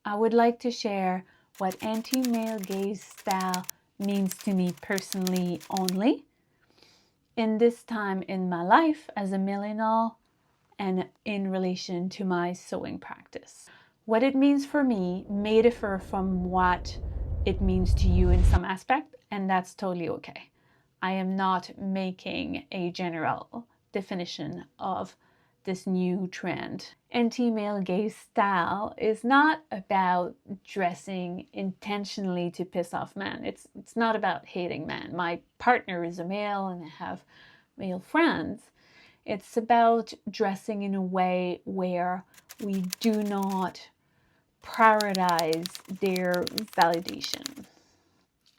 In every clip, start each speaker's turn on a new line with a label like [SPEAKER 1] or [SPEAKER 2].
[SPEAKER 1] I would like to share what anti-male gaze style means to me personally only in this time in my life as a millennial and in relation to my sewing practice. What it means for me may differ from what it means to you in some aspect, and that's totally okay. I am not making a general definition of this new trend. Anti-male gaze style is not about dressing intentionally to piss off men. It's not about hating men. My partner is a male and I have male friends. It's about dressing in a way where we do not prioritize their validation.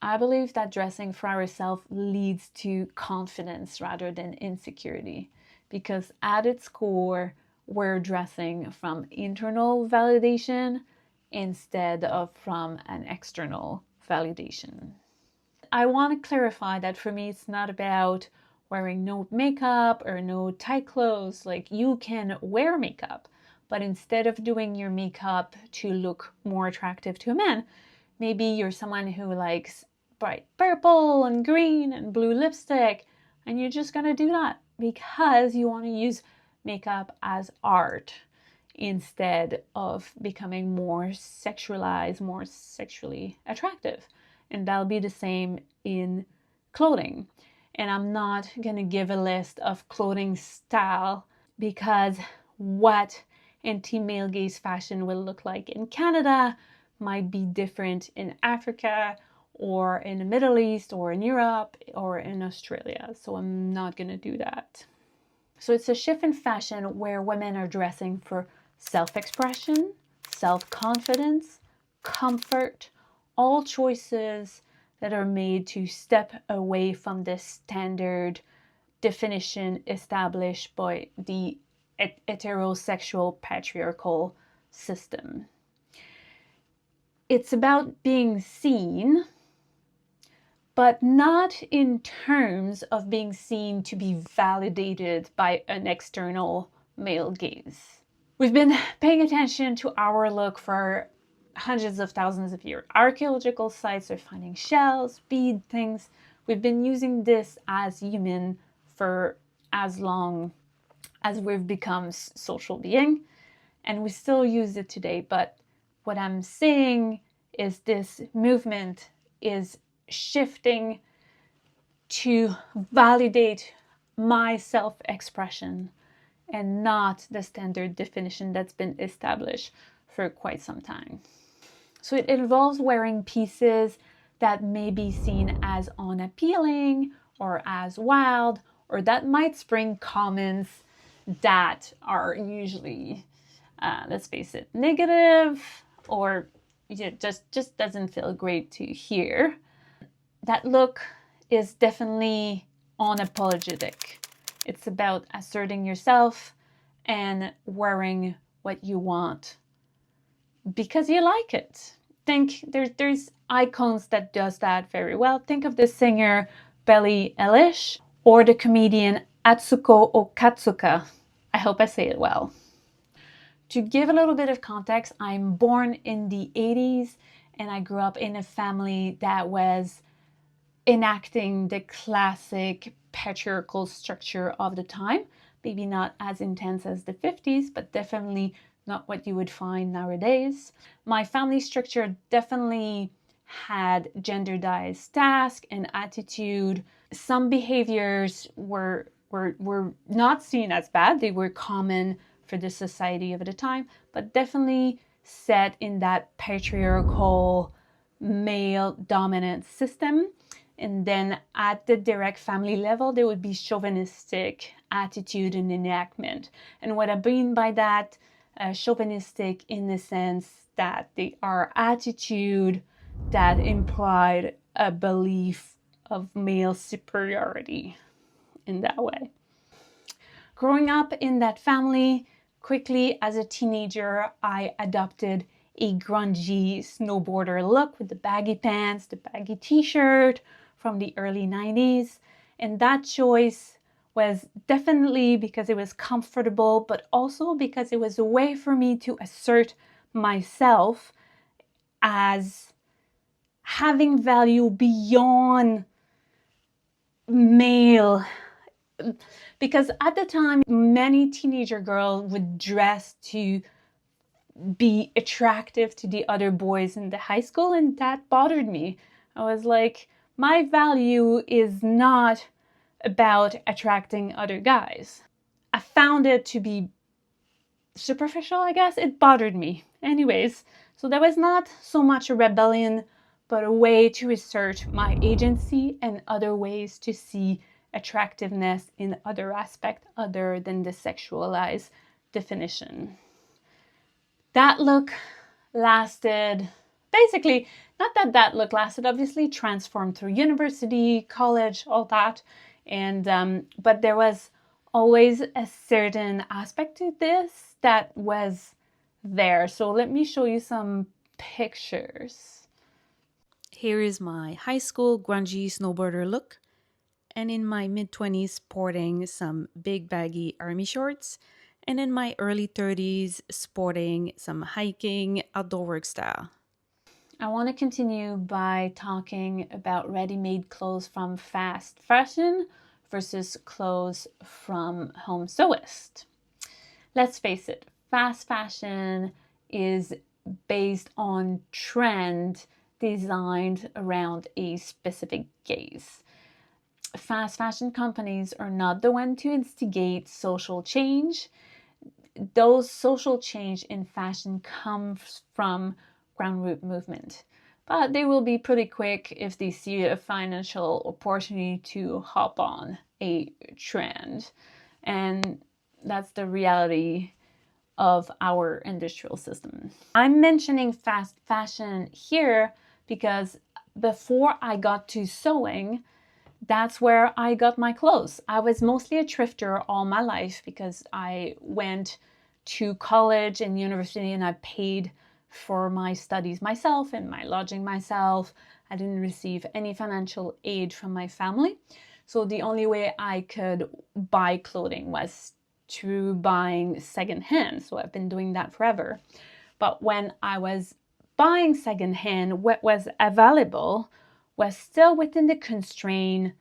[SPEAKER 1] I believe that dressing for ourselves leads to confidence rather than insecurity, because at its core, we're dressing from internal validation instead of from an external validation. I want to clarify that for me, it's not about wearing no makeup or no tight clothes. Like, you can wear makeup, but instead of doing your makeup to look more attractive to a man, maybe you're someone who likes bright purple and green and blue lipstick, and you're just gonna do that because you want to use makeup as art instead of becoming more sexualized, more sexually attractive. And that'll be the same in clothing. And I'm not gonna give a list of clothing style, because what anti-male gaze fashion will look like in Canada might be different in Africa or in the Middle East or in Europe or in Australia. So I'm not gonna do that. So it's a shift in fashion where women are dressing for self-expression, self-confidence, comfort, all choices that are made to step away from the standard definition established by the heterosexual patriarchal system. It's about being seen, but not in terms of being seen to be validated by an external male gaze. We've been paying attention to our look for hundreds of thousands of years. Archaeological sites are finding shells, bead things. We've been using this as human for as long as we've become social being, and we still use it today. But what I'm saying is this movement is shifting to validate my self-expression and not the standard definition that's been established for quite some time. So it involves wearing pieces that may be seen as unappealing or as wild, or that might spring comments that are usually, let's face it, negative, or just doesn't feel great to hear. That look is definitely unapologetic. It's about asserting yourself and wearing what you want because you like it. Think there's icons that does that very well. Think of the singer Billie Eilish or the comedian Atsuko Okatsuka. I hope I say it well. To give a little bit of context, I'm born in the 80s and I grew up in a family that was enacting the classic patriarchal structure of the time. Maybe not as intense as the 50s, but definitely not what you would find nowadays. My family structure definitely had genderized task and attitude. Some behaviors were not seen as bad. They were common for the society of the time, but definitely set in that patriarchal male dominant system. And then at the direct family level, there would be chauvinistic attitude and enactment. And what I mean by that, chauvinistic in the sense that they are attitude that implied a belief of male superiority in that way. Growing up in that family, quickly as a teenager, I adopted a grungy snowboarder look with the baggy pants, the baggy t-shirt from the early 90s. And that choice was definitely because it was comfortable, but also because it was a way for me to assert myself as having value beyond male. Because at the time, many teenager girls would dress to be attractive to the other boys in the high school, and that bothered me. I was like, my value is not about attracting other guys. I found it to be superficial, I guess. It bothered me. Anyways, so that was not so much a rebellion, but a way to assert my agency and other ways to see attractiveness in other aspects other than the sexualized definition. That look lasted, basically, not that that look lasted, obviously transformed through university, college, all that. And but there was always a certain aspect to this that was there. So let me show you some pictures. Here is my high school grungy snowboarder look, and in my mid-20s sporting some big baggy army shorts, and in my early 30s sporting some hiking outdoor work style. I want to continue by talking about ready-made clothes from fast fashion versus clothes from home sewist. Let's face it, fast fashion is based on trend designed around a specific gaze. Fast fashion companies are not the one to instigate social change. Those social change in fashion comes from ground root movement. But they will be pretty quick if they see a financial opportunity to hop on a trend. And that's the reality of our industrial system. I'm mentioning fast fashion here because before I got to sewing, that's where I got my clothes. I was mostly a thrifter all my life because I went to college and university and I paid for my studies myself and my lodging myself. I didn't receive any financial aid from my family. So the only way I could buy clothing was through buying secondhand. So I've been doing that forever. But when I was buying secondhand, what was available was still within the constraint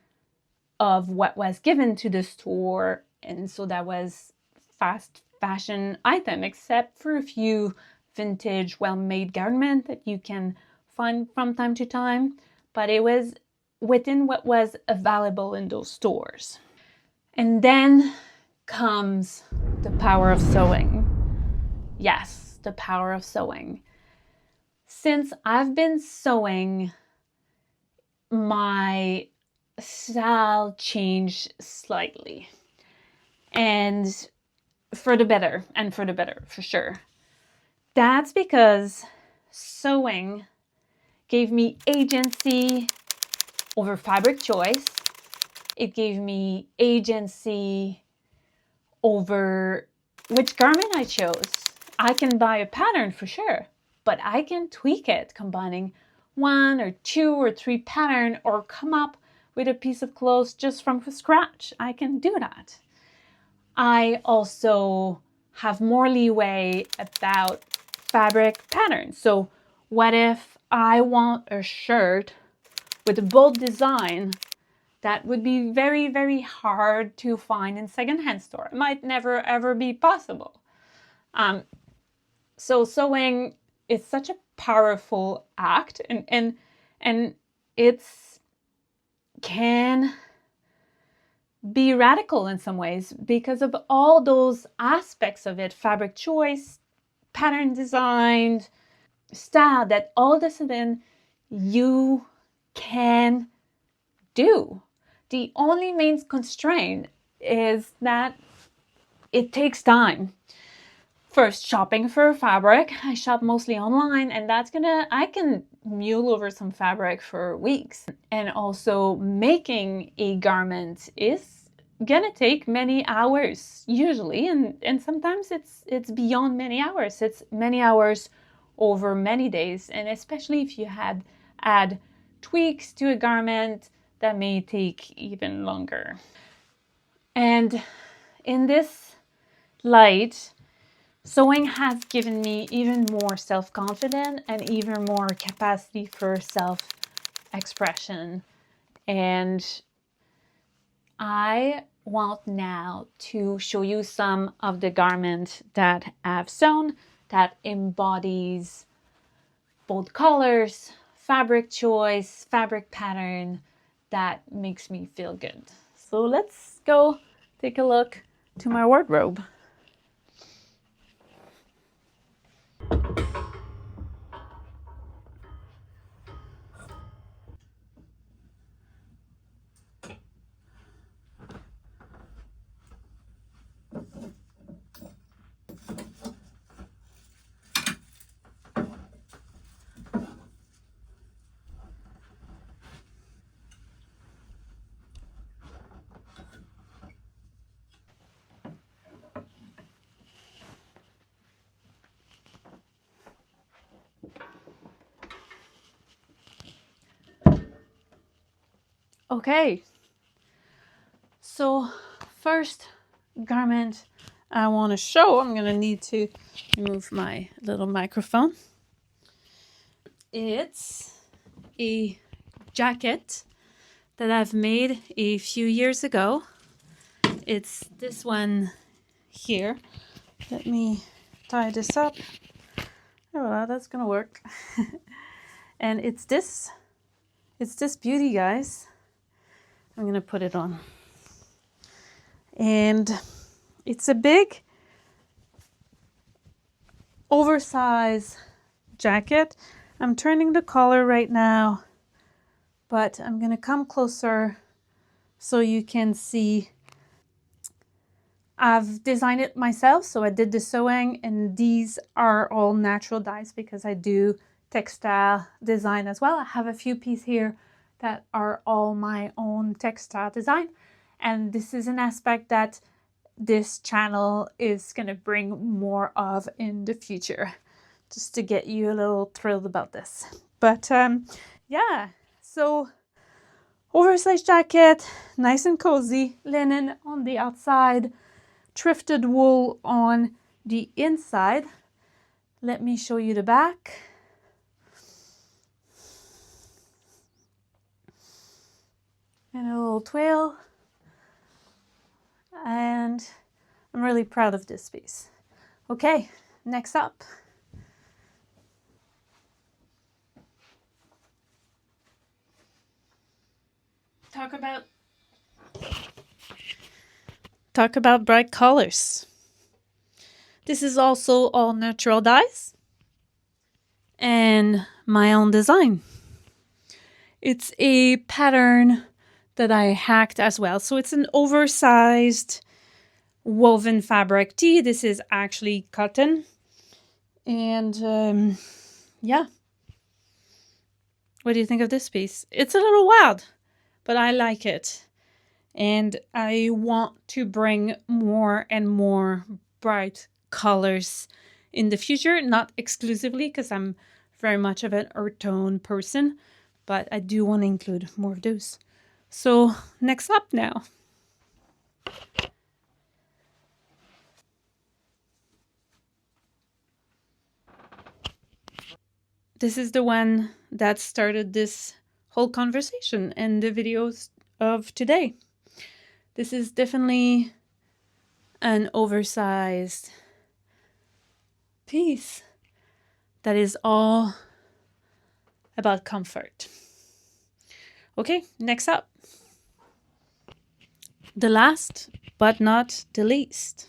[SPEAKER 1] of what was given to the store. And so that was fast fashion item, except for a few vintage, well-made garments that you can find from time to time. But it was within what was available in those stores. And then comes the power of sewing. Yes, the power of sewing. Since I've been sewing, my style changed slightly. And for the better, for sure. That's because sewing gave me agency over fabric choice. It gave me agency over which garment I chose. I can buy a pattern for sure, but I can tweak it, combining 1 or 2 or 3 pattern, or come up with a piece of clothes just from scratch. I can do that. I also have more leeway about fabric patterns. So what if I want a shirt with a bold design that would be very, very hard to find in secondhand store? It might never ever be possible. So sewing is such a powerful act, and it's can be radical in some ways because of all those aspects of it: fabric choice, pattern design, style, that all of a sudden you can do. The only main constraint is that it takes time. First, shopping for fabric. I shop mostly online, and I can mule over some fabric for weeks. And also making a garment is gonna take many hours usually, and sometimes it's beyond many hours. It's many hours over many days, and especially if you add tweaks to a garment, that may take even longer. And in this light, Sewing has given me even more self-confidence and even more capacity for self-expression. And I want now to show you some of the garments that I've sewn that embodies bold colors, fabric choice, fabric pattern that makes me feel good. So let's go take a look to my wardrobe. Okay, so first garment I want to show, I'm going to need to remove my little microphone. It's a jacket that I've made a few years ago. It's this one here. Let me tie this up. Oh, well, that's gonna work. And it's this beauty, guys. I'm gonna put it on. And it's a big, oversized jacket. I'm turning the collar right now, but I'm gonna come closer so you can see. I've designed it myself, so I did the sewing, and these are all natural dyes because I do textile design as well. I have a few pieces here that are all my own textile design, and this is an aspect that this channel is going to bring more of in the future, just to get you a little thrilled about this. But yeah, so oversized jacket, nice and cozy, linen on the outside, thrifted wool on the inside. Let me show you the back. And a little twill. And I'm really proud of this piece. Okay, next up. Talk about bright colors. This is also all natural dyes and my own design. It's a pattern that I hacked as well. So it's an oversized woven fabric tee. This is actually cotton. And yeah. What do you think of this piece? It's a little wild, but I like it. And I want to bring more and more bright colors in the future, not exclusively because I'm very much of an earth tone person, but I do want to include more of those. So next up now. This is the one that started this whole conversation and the videos of today. This is definitely an oversized piece that is all about comfort. Okay, next up. The last but not the least.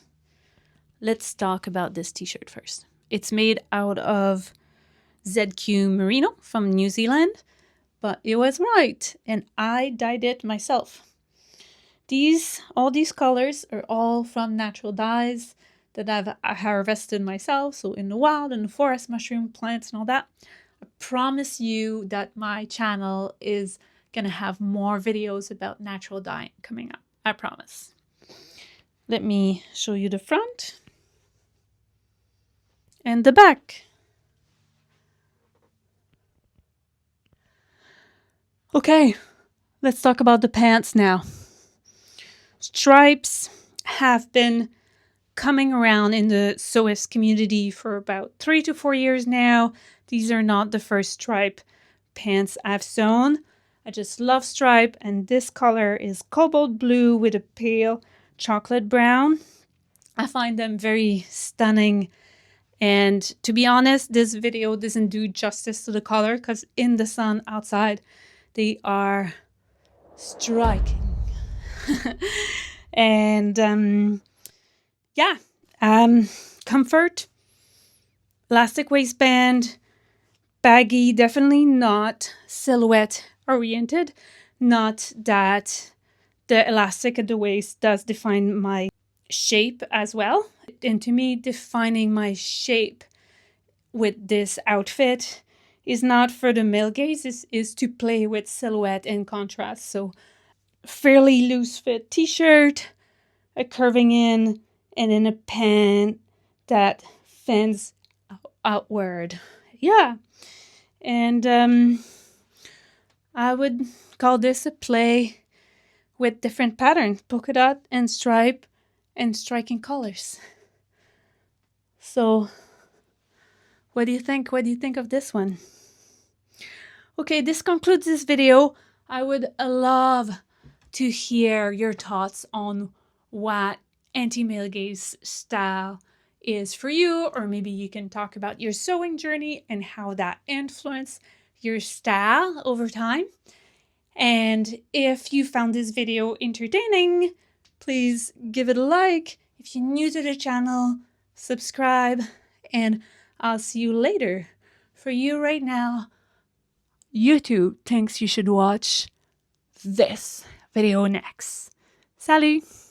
[SPEAKER 1] Let's talk about this t-shirt first. It's made out of ZQ Merino from New Zealand, but it was right, and I dyed it myself. All these colors are all from natural dyes that I've harvested myself, so in the wild, in the forest, mushroom plants and all that. I promise you that my channel is gonna have more videos about natural dyeing coming up. I promise. Let me show you the front and the back. Okay, let's talk about the pants now. Stripes have been coming around in the sewist community for about 3 to 4 years now. These are not the first stripe pants I've sewn. I just love stripe, and this color is cobalt blue with a pale chocolate brown. I find them very stunning, and to be honest, this video doesn't do justice to the color because in the sun outside they are striking. And yeah, comfort, elastic waistband, baggy, definitely not silhouette oriented. Not that the elastic at the waist does define my shape as well. And to me, defining my shape with this outfit is not for the male gaze, is to play with silhouette and contrast. So fairly loose fit t-shirt, a curving in, and then a pant that fins outward. Yeah. And I would call this a play with different patterns, polka dot and stripe and striking colors. So what do you think? What do you think of this one? Okay, this concludes this video. I would love to hear your thoughts on what anti-male gaze style is for you, or maybe you can talk about your sewing journey and how that influenced your style over time. And if you found this video entertaining, please give it a like. If you're new to the channel, subscribe, and I'll see you later. For you right now, YouTube thinks you should watch this video next. Salut!